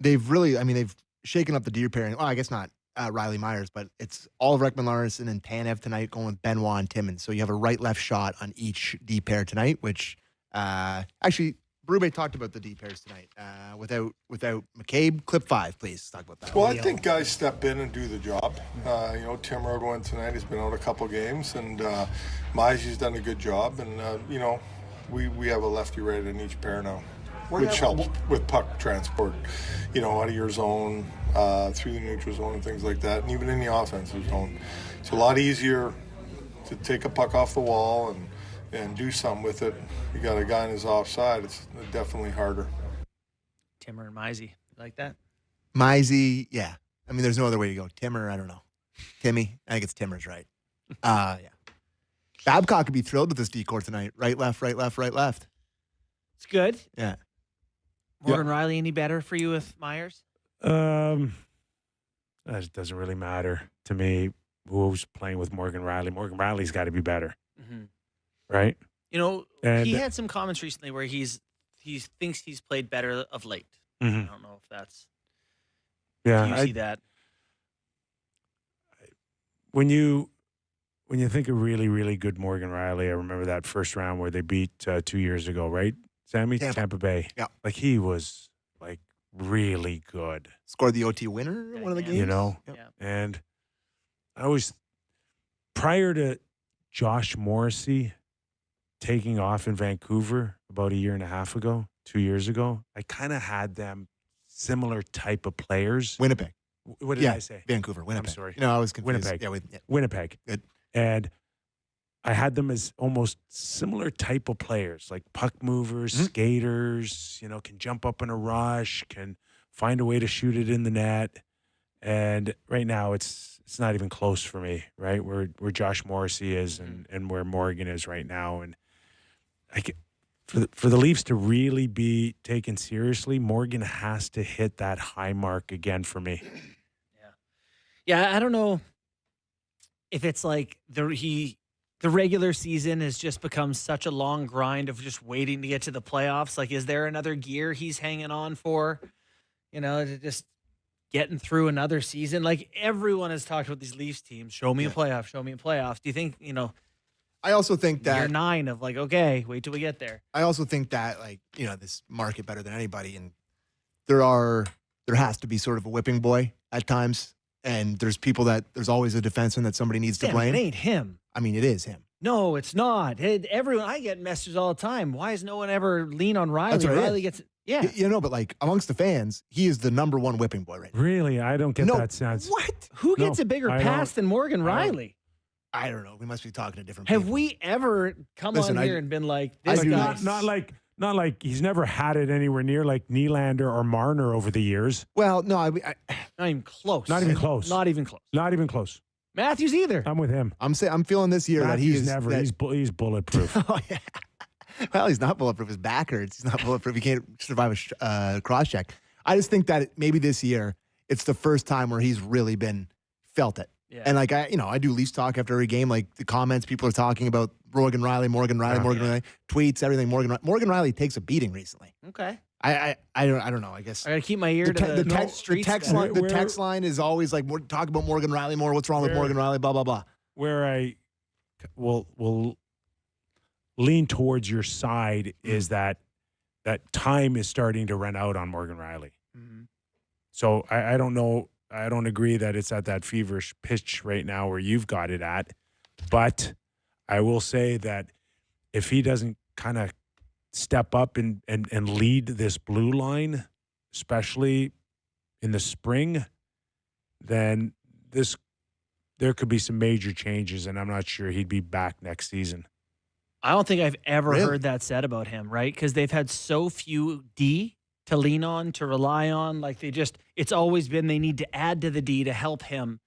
they've shaken up the deer pairing. Well, I guess not Riley Myers, but it's all of Rekman Larson and Tanev tonight going with Benoit and Timmins. So you have a right-left shot on each D pair tonight, which actually Berube talked about the D pairs tonight. Without McCabe, clip 5, please talk about that. Well, I think guys step in and do the job. Tim rode one tonight. He's been out a couple games, and Maisy's done a good job. And we have a lefty right in each pair now, which helps with puck transport. Out of your zone, through the neutral zone and things like that, and even in the offensive zone. It's a lot easier to take a puck off the wall and do something with it. You got a guy on his offside, it's definitely harder. Timmer and Maizy. You like that? Maizy, yeah. I mean, there's no other way to go. Timmer, I don't know. Timmy, I think it's Timmer's right. Yeah. Babcock could be thrilled with this decor tonight. Right, left, right, left, right, left. It's good. Yeah. Morgan Riley, any better for you with Myers? That doesn't really matter to me who's playing with Morgan Riley. Morgan Riley's got to be better. Mm-hmm. Right? And he had some comments recently where he thinks he's played better of late. Mm-hmm. I don't know if that's do you see that. When you think of really, really good Morgan Riley, I remember that first round where they beat 2 years ago, right, Sammy? Tampa Bay. Yeah. Like he was like really good. Scored the OT winner in one of the games. Yep. Yeah. And I was, prior to Josh Morrissey taking off in Vancouver about 1.5 years ago, 2 years ago, I kind of had them similar type of players. Winnipeg. What did I say? Vancouver, Winnipeg. I'm sorry. I was confused. Winnipeg. Yeah, Winnipeg. Good. And I had them as almost similar type of players, like puck movers, skaters, can jump up in a rush, can find a way to shoot it in the net. And right now it's not even close for me, right? Where Josh Morrissey is and where Morgan is right now. And for the Leafs to really be taken seriously, Morgan has to hit that high mark again for me. Yeah, I don't know if it's like the regular season has just become such a long grind of just waiting to get to the playoffs. Like, is there another gear he's hanging on for? Just getting through another season. Like, everyone has talked about these Leafs teams. Show me a playoff. Show me a playoff. Do you think, I also think that year 9 of like, okay, wait till we get there. I also think that this market better than anybody, and there has to be sort of a whipping boy at times. And there's always a defenseman that somebody needs to blame. It ain't him. I mean, it is him. No, it's not. Everyone, I get messages all the time. Why does no one ever lean on Riley? That's what Riley gets, yeah. But like amongst the fans, he is the number one whipping boy right now. Really? I don't get that sense. What? Who gets a bigger pass than Morgan Riley? I don't know. We must be talking to different Have people. we ever come on here and been like, this guy? Not like he's never had it anywhere near like Nylander or Marner over the years. Well, no, not even close. Not even close. Not even close. Not even close. Matthews either. I'm with him. I'm feeling this year Matthews that he's bulletproof. Oh yeah. Well, he's not bulletproof. His back hurts. He's not bulletproof. He can't survive a cross check. I just think that maybe this year it's the first time where he's really felt it. Yeah. And like I do Leafs talk after every game. Like the comments people are talking about Morgan Riley, tweets, everything. Morgan Riley takes a beating recently. Okay. I don't know. I guess I gotta keep my ear to the streets. The text line is always like, talk about Morgan Riley more. What's wrong with Morgan Riley? Blah blah blah. Where I will lean towards your side is that time is starting to run out on Morgan Riley. Mm-hmm. So I don't know. I don't agree that it's at that feverish pitch right now where you've got it at. But I will say that if he doesn't kind of step up and lead this blue line, especially in the spring, then there could be some major changes, and I'm not sure he'd be back next season. I don't think I've ever heard that said about him, right? Because they've had so few D to lean on, to rely on. Like it's always been they need to add to the D to help him.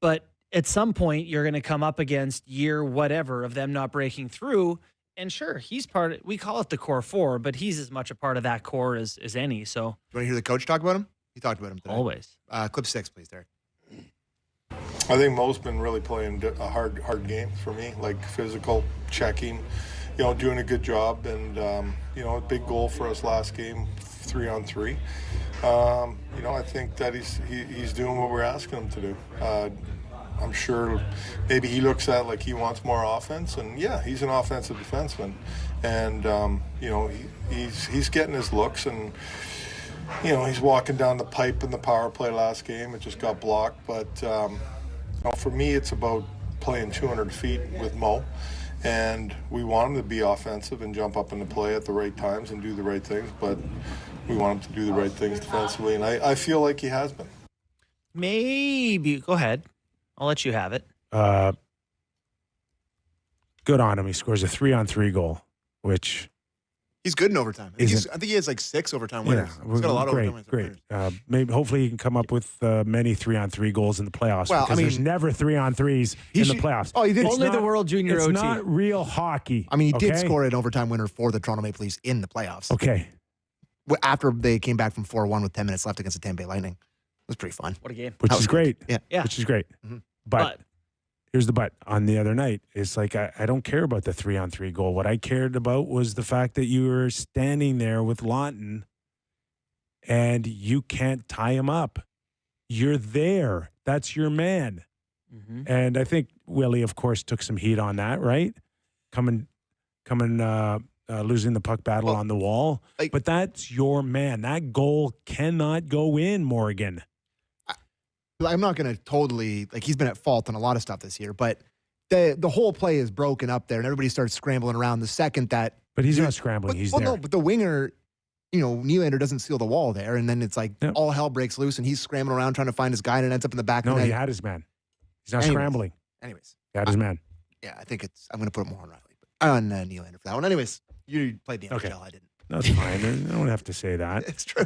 But at some point, you're going to come up against year whatever of them not breaking through. And sure, we call it the core 4, but he's as much a part of that core as any. So, you want to hear the coach talk about him? He talked about him today. Always. Clip 6, please, Derek. I think Mo's been really playing a hard game for me, like physical, checking, doing a good job. And, a big goal for us last game, 3-on-3. I think that he's doing what we're asking him to do. I'm sure maybe he looks at it like he wants more offense, and yeah, he's an offensive defenseman, and he's getting his looks, and he's walking down the pipe in the power play last game. It just got blocked, but for me, it's about playing 200 feet with Mo, and we want him to be offensive and jump up into play at the right times and do the right things, but we want him to do the right things defensively, and I feel like he has been. Maybe. Go ahead. I'll let you have it. Good on him. He scores a 3-on-3 goal, which he's good in overtime. I think he has like 6 overtime winners. Yeah, he's got a lot of great, overtime great. winners. Maybe hopefully he can come up with many 3-on-3 goals in the playoffs. Well, because there's never 3-on-3s in the playoffs. Oh, he did. Only the World Junior It's OT. not real hockey. I mean, he did score an overtime winner for the Toronto Maple Leafs in the playoffs. Okay. After they came back from 4-1 with 10 minutes left against the Tampa Bay Lightning. It was pretty fun. What a game. Which is great. Yeah. Which is great. Mm-hmm. But here's the but. On the other night, it's like I don't care about the 3-on-3 goal. What I cared about was the fact that you were standing there with Lawton and you can't tie him up. You're there. That's your man. Mm-hmm. And I think Willie, of course, took some heat on that, right? Coming, losing the puck battle on the wall. But that's your man. That goal cannot go in, Morgan. I'm not going to totally, he's been at fault on a lot of stuff this year, but the whole play is broken up there and everybody starts scrambling around the second that. But he's not scrambling. He's there. No, but the winger, Nylander doesn't seal the wall there. And then it's all hell breaks loose and he's scrambling around trying to find his guy and it ends up in the back of the net. No, he had his man. He's not scrambling. Anyways. He had his man. Yeah, I think I'm going to put it more on Riley, but on Nylander for that one. Anyways, you played the NHL. Okay. I didn't. That's fine. I don't have to say that. It's true.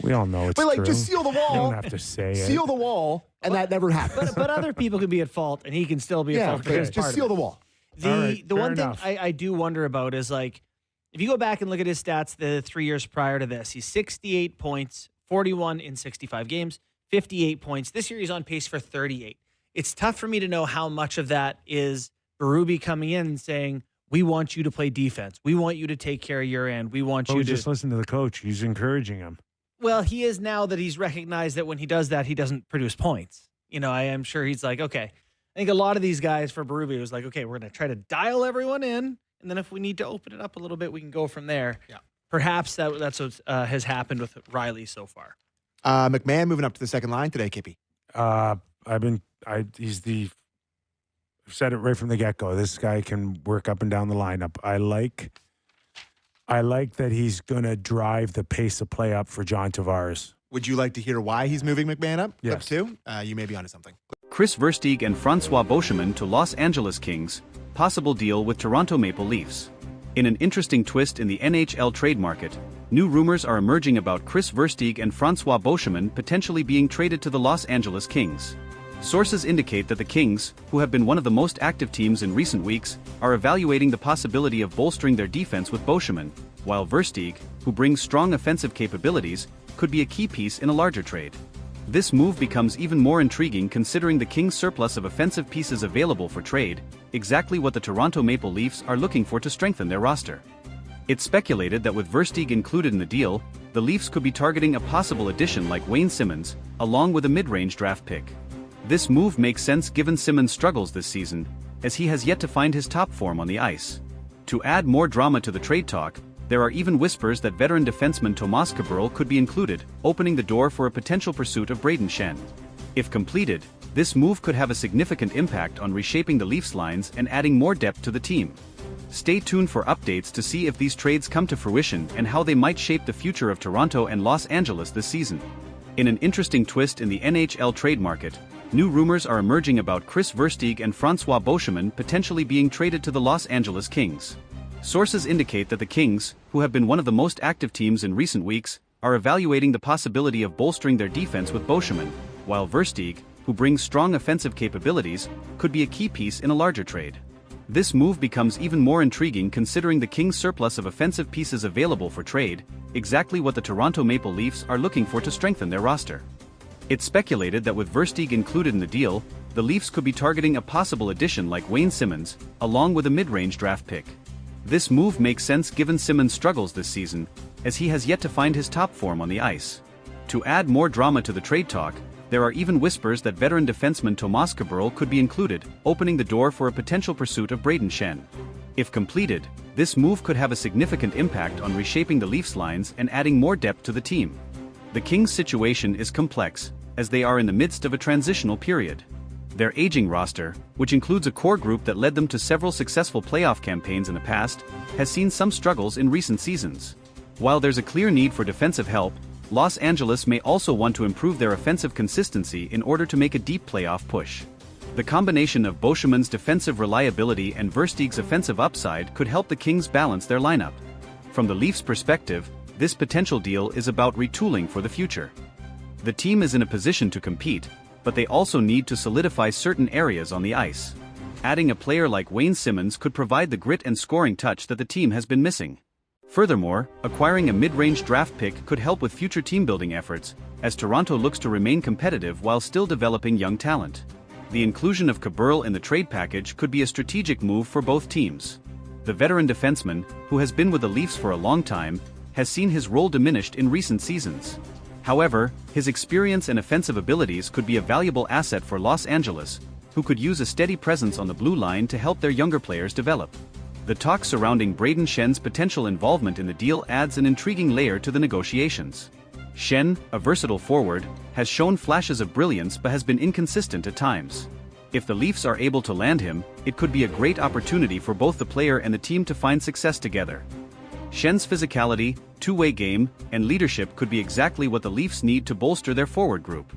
We all know it's true. But just seal the wall. You don't have to say it. Seal the wall, and that never happens. But other people could be at fault, and he can still be at fault. Okay. Just seal the wall. The one thing I do wonder about is if you go back and look at his stats the 3 years prior to this, he's 68 points, 41 in 65 games, 58 points. This year he's on pace for 38. It's tough for me to know how much of that is Berube coming in and saying, we want you to play defense. We want you to take care of your end. We want you to just listen to the coach. He's encouraging him. Well, he is now that he's recognized that when he does that, he doesn't produce points. I am sure he's like, okay. I think a lot of these guys for Berube was like, okay, we're going to try to dial everyone in, and then if we need to open it up a little bit, we can go from there. Yeah. Perhaps that's what has happened with Riley so far. McMahon moving up to the second line today, Kippy. I've said it right from the get-go. This guy can work up and down the lineup. I like that he's going to drive the pace of play up for John Tavares. Would you like to hear why he's moving McMahon up? Yes. Clip 2? You may be onto something. Chris Versteeg and Francois Beauchemin to Los Angeles Kings, possible deal with Toronto Maple Leafs. In an interesting twist in the NHL trade market, new rumors are emerging about Chris Versteeg and Francois Beauchemin potentially being traded to the Los Angeles Kings. Sources indicate that the Kings, who have been one of the most active teams in recent weeks, are evaluating the possibility of bolstering their defense with Beauchemin, while Versteeg, who brings strong offensive capabilities, could be a key piece in a larger trade. This move becomes even more intriguing considering the Kings' surplus of offensive pieces available for trade, exactly what the Toronto Maple Leafs are looking for to strengthen their roster. It's speculated that with Versteeg included in the deal, the Leafs could be targeting a possible addition like Wayne Simmons, along with a mid-range draft pick. This move makes sense given Simmons' struggles this season, as he has yet to find his top form on the ice. To add more drama to the trade talk, there are even whispers that veteran defenseman Tomas Kaberle could be included, opening the door for a potential pursuit of Braden Shen. If completed, this move could have a significant impact on reshaping the Leafs lines and adding more depth to the team. Stay tuned for updates to see if these trades come to fruition and how they might shape the future of Toronto and Los Angeles this season. In an interesting twist in the NHL trade market, new rumors are emerging about Chris Versteeg and Francois Beauchemin potentially being traded to the Los Angeles Kings. Sources indicate that the Kings, who have been one of the most active teams in recent weeks, are evaluating the possibility of bolstering their defense with Beauchemin, while Versteeg, who brings strong offensive capabilities, could be a key piece in a larger trade. This move becomes even more intriguing considering the Kings' surplus of offensive pieces available for trade, exactly what the Toronto Maple Leafs are looking for to strengthen their roster. It's speculated that with Versteeg included in the deal, the Leafs could be targeting a possible addition like Wayne Simmons, along with a mid-range draft pick. This move makes sense given Simmons' struggles this season, as he has yet to find his top form on the ice. To add more drama to the trade talk, there are even whispers that veteran defenseman Tomas Kaberle could be included, opening the door for a potential pursuit of Brayden Schenn. If completed, this move could have a significant impact on reshaping the Leafs lines and adding more depth to the team. The Kings' situation is complex, as they are in the midst of a transitional period. Their aging roster, which includes a core group that led them to several successful playoff campaigns in the past, has seen some struggles in recent seasons. While there's a clear need for defensive help, Los Angeles may also want to improve their offensive consistency in order to make a deep playoff push. The combination of Boescheman's defensive reliability and Versteeg's offensive upside could help the Kings balance their lineup. From the Leafs' perspective, this potential deal is about retooling for the future. The team is in a position to compete, but they also need to solidify certain areas on the ice. Adding a player like Wayne Simmonds could provide the grit and scoring touch that the team has been missing. Furthermore, acquiring a mid-range draft pick could help with future team-building efforts, as Toronto looks to remain competitive while still developing young talent. The inclusion of Kaberle in the trade package could be a strategic move for both teams. The veteran defenseman, who has been with the Leafs for a long time, has seen his role diminished in recent seasons. However, his experience and offensive abilities could be a valuable asset for Los Angeles, who could use a steady presence on the blue line to help their younger players develop. The talk surrounding Brayden Schenn's potential involvement in the deal adds an intriguing layer to the negotiations. Schenn, a versatile forward, has shown flashes of brilliance but has been inconsistent at times. If the Leafs are able to land him, it could be a great opportunity for both the player and the team to find success together. Schenn's physicality, two-way game, and leadership could be exactly what the Leafs need to bolster their forward group.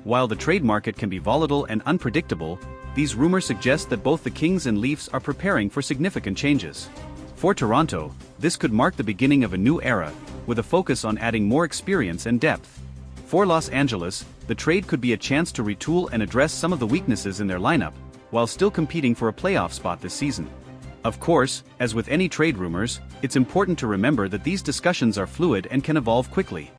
While the trade market can be volatile and unpredictable, these rumors suggest that both the Kings and Leafs are preparing for significant changes. For Toronto, this could mark the beginning of a new era, with a focus on adding more experience and depth. For Los Angeles, the trade could be a chance to retool and address some of the weaknesses in their lineup, while still competing for a playoff spot this season. Of course, as with any trade rumors, it's important to remember that these discussions are fluid and can evolve quickly.